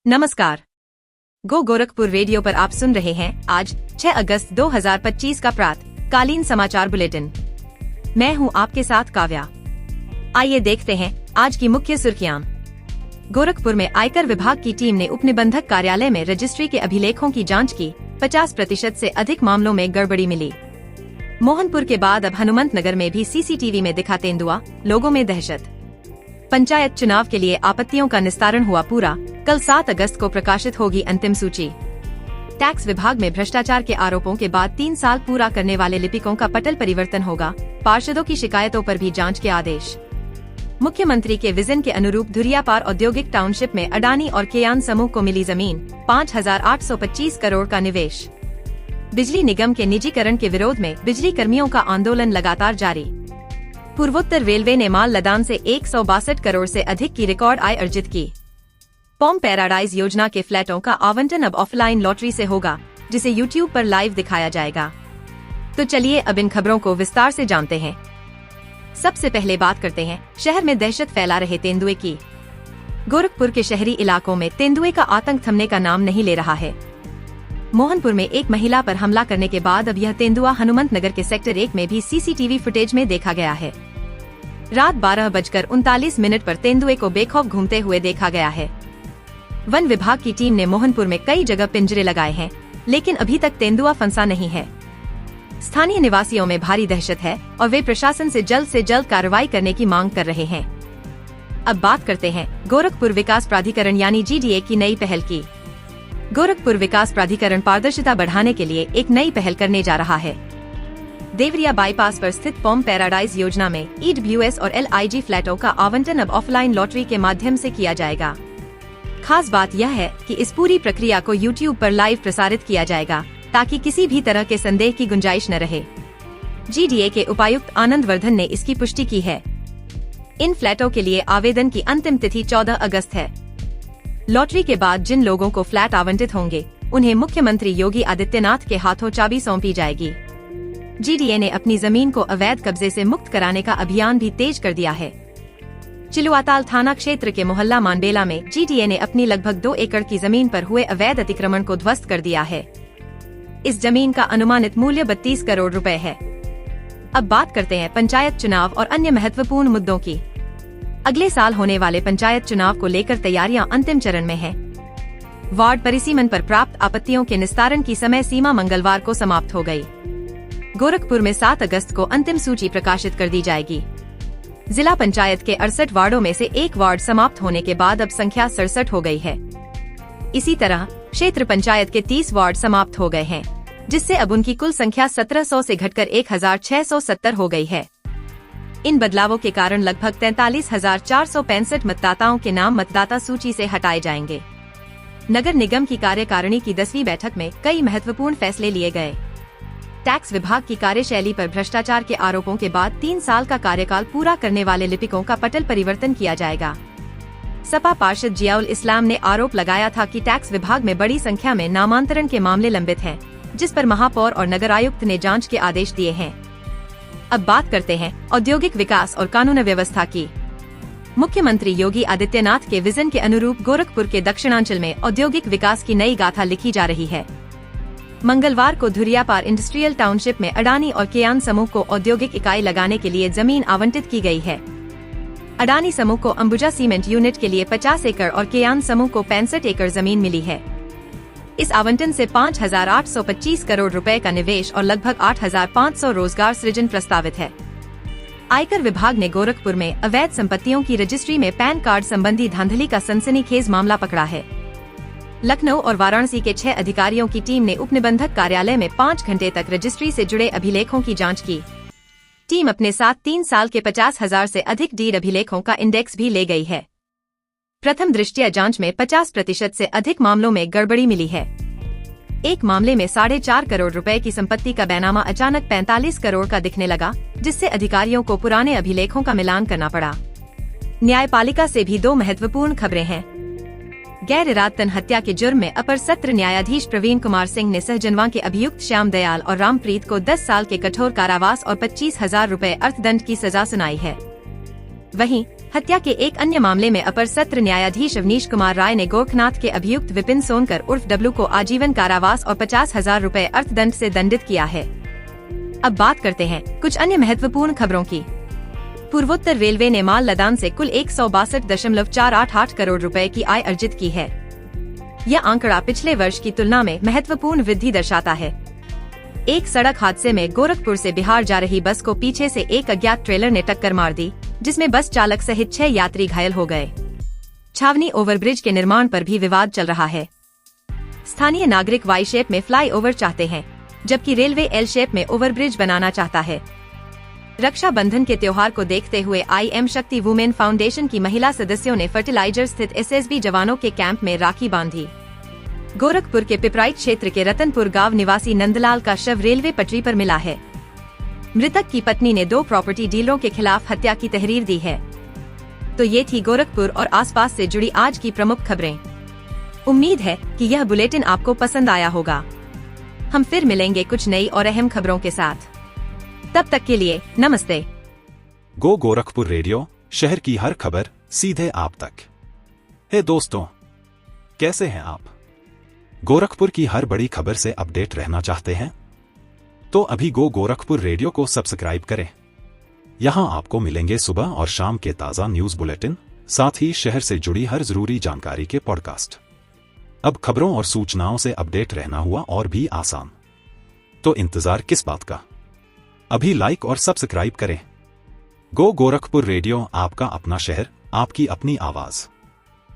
नमस्कार। गो गोरखपुर रेडियो पर आप सुन रहे हैं आज 6 अगस्त 2025 का प्रातःकालीन समाचार बुलेटिन। मैं हूं आपके साथ काव्या। आइए देखते हैं आज की मुख्य सुर्खियां। गोरखपुर में आयकर विभाग की टीम ने उपनिबंधक कार्यालय में रजिस्ट्री के अभिलेखों की जांच की। 50% से अधिक मामलों में गड़बड़ी मिली। मोहनपुर के बाद अब हनुमंतनगर में भी सीसीटीवी में दिखा तेंदुआ, लोगों में दहशत। पंचायत चुनाव के लिए आपत्तियों का निस्तारण हुआ पूरा। कल 7 अगस्त को प्रकाशित होगी अंतिम सूची। टैक्स विभाग में भ्रष्टाचार के आरोपों के बाद 3 साल पूरा करने वाले लिपिकों का पटल परिवर्तन होगा। पार्षदों की शिकायतों पर भी जांच के आदेश। मुख्यमंत्री के विजन के अनुरूप धुरियापार औद्योगिक टाउनशिप में अडानी और केयान समूह को मिली जमीन। 5,825 करोड़ का निवेश। बिजली निगम के निजीकरण के विरोध में बिजली कर्मियों का आंदोलन लगातार जारी। पूर्वोत्तर रेलवे ने माल लदान से 162 करोड़ से अधिक की रिकॉर्ड आय अर्जित की। पॉम पैराडाइज योजना के फ्लैटों का आवंटन अब ऑफलाइन लॉटरी से होगा, जिसे यूट्यूब पर लाइव दिखाया जाएगा। तो चलिए अब इन खबरों को विस्तार से जानते हैं। सबसे पहले बात करते हैं शहर में दहशत फैला रहे तेंदुए की। गोरखपुर के शहरी इलाकों में तेंदुए का आतंक थमने का नाम नहीं ले रहा है। मोहनपुर में एक महिला पर हमला करने के बाद अब यह तेंदुआ हनुमंतनगर के सेक्टर 1 में भी सीसीटीवी फुटेज में देखा गया है। रात 12:39 पर तेंदुए को बेखौफ घूमते हुए देखा गया है। वन विभाग की टीम ने मोहनपुर में कई जगह पिंजरे लगाए हैं, लेकिन अभी तक तेंदुआ फंसा नहीं है। स्थानीय निवासियों में भारी दहशत है और वे प्रशासन से जल्द कार्रवाई करने की मांग कर रहे हैं। अब बात करते हैं गोरखपुर विकास प्राधिकरण यानी GDA की नई पहल की। गोरखपुर विकास प्राधिकरण पारदर्शिता बढ़ाने के लिए एक नई पहल करने जा रहा है। देवरिया बाईपास पर स्थित पॉम पैराडाइज योजना में EWS और LIG फ्लैटों का आवंटन अब ऑफलाइन लॉटरी के माध्यम से किया जाएगा। खास बात यह है कि इस पूरी प्रक्रिया को YouTube पर लाइव प्रसारित किया जाएगा, ताकि किसी भी तरह के संदेह की गुंजाइश न रहे। GDA के उपायुक्त आनंद वर्धन ने इसकी पुष्टि की है। इन फ्लैटों के लिए आवेदन की अंतिम तिथि 14 अगस्त है। लॉटरी के बाद जिन लोगों को फ्लैट आवंटित होंगे, उन्हें मुख्यमंत्री योगी आदित्यनाथ के हाथों चाबी सौंपी जाएगी। GDA ने अपनी जमीन को अवैध कब्जे से मुक्त कराने का अभियान भी तेज कर दिया है। चिलुआताल थाना क्षेत्र के मोहल्ला मानबेला में GDA ने अपनी लगभग 2 एकड़ की जमीन पर हुए अवैध अतिक्रमण को ध्वस्त कर दिया है। इस जमीन का अनुमानित मूल्य 32 करोड़ रुपए है। अब बात करते हैं पंचायत चुनाव और अन्य महत्वपूर्ण मुद्दों की। अगले साल होने वाले पंचायत चुनाव को लेकर तैयारियां अंतिम चरण में हैं। वार्ड परिसीमन पर प्राप्त आपत्तियों के निस्तारण की समय सीमा मंगलवार को समाप्त हो गई। गोरखपुर में 7 अगस्त को अंतिम सूची प्रकाशित कर दी जाएगी। जिला पंचायत के 68 वार्डों में से एक वार्ड समाप्त होने के बाद अब संख्या 67 हो गई है। इसी तरह क्षेत्र पंचायत के 30 वार्ड समाप्त हो गए हैं, जिससे अब उनकी कुल संख्या 1700 से घटकर 1670 हो गई है। इन बदलावों के कारण लगभग 43,465 मतदाताओं के नाम मतदाता सूची से हटाए जाएंगे। नगर निगम की कार्यकारिणी की 10वीं बैठक में कई महत्वपूर्ण फैसले लिए गए। टैक्स विभाग की कार्यशैली पर भ्रष्टाचार के आरोपों के बाद 3 साल का कार्यकाल पूरा करने वाले लिपिकों का पटल परिवर्तन किया जाएगा। सपा पार्षद जियाउल इस्लाम ने आरोप लगाया था कि टैक्स विभाग में बड़ी संख्या में नामांतरण के मामले लंबित हैं, जिस पर महापौर और नगर आयुक्त ने जांच के आदेश दिए हैं। अब बात करते हैं औद्योगिक विकास और कानून व्यवस्था की। मुख्यमंत्री योगी आदित्यनाथ के विजन के अनुरूप गोरखपुर के दक्षिणांचल में औद्योगिक विकास की नई गाथा लिखी जा रही है। मंगलवार को धुरियापार इंडस्ट्रियल टाउनशिप में अडानी और केयान समूह को औद्योगिक इकाई लगाने के लिए जमीन आवंटित की गई है। अडानी समूह को अंबुजा सीमेंट यूनिट के लिए 50 एकड़ और केयान समूह को 65 एकड़ जमीन मिली है। इस आवंटन से 5,825 करोड़ रुपए का निवेश और लगभग 8,500 रोजगार सृजन प्रस्तावित है। आयकर विभाग ने गोरखपुर में अवैध संपत्तियों की रजिस्ट्री में पैन कार्ड संबंधी धांधली का सनसनीखेज मामला पकड़ा है। लखनऊ और वाराणसी के 6 अधिकारियों की टीम ने उपनिबंधक कार्यालय में 5 घंटे तक रजिस्ट्री से जुड़े अभिलेखों की जांच की। टीम अपने साथ 3 साल के 50,000 से अधिक डीड अभिलेखों का इंडेक्स भी ले गई है। प्रथम दृष्टया जांच में 50% से अधिक मामलों में गड़बड़ी मिली है। एक मामले में 4.5 करोड़ रुपए की संपत्ति का बैनामा अचानक 45 करोड़ का दिखने लगा, जिससे अधिकारियों को पुराने अभिलेखों का मिलान करना पड़ा। न्यायपालिका से भी 2 महत्वपूर्ण खबरें हैं। गैर इरादतन हत्या के जुर्म में अपर सत्र न्यायाधीश प्रवीण कुमार सिंह ने सहजनवा के अभियुक्त श्याम दयाल और रामप्रीत को 10 साल के कठोर कारावास और 25,000 रुपए अर्थदंड की सजा सुनाई है। वहीं हत्या के एक अन्य मामले में अपर सत्र न्यायाधीश अवनीश कुमार राय ने गोरखनाथ के अभियुक्त विपिन सोनकर उर्फ डब्लू को आजीवन कारावास और 50,000 रुपए अर्थदंड से दंडित किया है। अब बात करते हैं कुछ अन्य महत्वपूर्ण खबरों की। पूर्वोत्तर रेलवे ने माल लदान से कुल 162.488 करोड़ रुपए की आय अर्जित की है। यह आंकड़ा पिछले वर्ष की तुलना में महत्वपूर्ण वृद्धि दर्शाता है। एक सड़क हादसे में गोरखपुर से बिहार जा रही बस को पीछे से एक अज्ञात ट्रेलर ने टक्कर मार दी, जिसमें बस चालक सहित 6 यात्री घायल हो गए। छावनी ओवरब्रिज के निर्माण पर भी विवाद चल रहा है। स्थानीय नागरिक वाई शेप में फ्लाईओवर चाहते हैं, जबकि रेलवे एल शेप में ओवरब्रिज बनाना चाहता है। रक्षाबंधन के त्योहार को देखते हुए IM शक्ति वुमेन फाउंडेशन की महिला सदस्यों ने फर्टिलाइजर स्थित SSB जवानों के कैंप में राखी बांधी। गोरखपुर के पिपराइच क्षेत्र के रतनपुर गांव निवासी नंदलाल का शव रेलवे पटरी पर मिला है। मृतक की पत्नी ने 2 प्रॉपर्टी डीलरों के खिलाफ हत्या की तहरीर दी है। तो ये थी गोरखपुर और आसपास से जुड़ी आज की प्रमुख खबरें। उम्मीद है कि यह बुलेटिन आपको पसंद आया होगा। हम फिर मिलेंगे कुछ नई और अहम खबरों के साथ। तब तक के लिए नमस्ते। गो गोरखपुर रेडियो, शहर की हर खबर सीधे आप तक। हे दोस्तों, कैसे हैं आप? गोरखपुर की हर बड़ी खबर से अपडेट रहना चाहते हैं? तो अभी गो गोरखपुर रेडियो को सब्सक्राइब करें। यहां आपको मिलेंगे सुबह और शाम के ताजा न्यूज बुलेटिन, साथ ही शहर से जुड़ी हर जरूरी जानकारी के पॉडकास्ट। अब खबरों और सूचनाओं से अपडेट रहना हुआ और भी आसान। तो इंतजार किस बात का? अभी लाइक और सब्सक्राइब करें। गो गोरखपुर रेडियो, आपका अपना शहर, आपकी अपनी आवाज।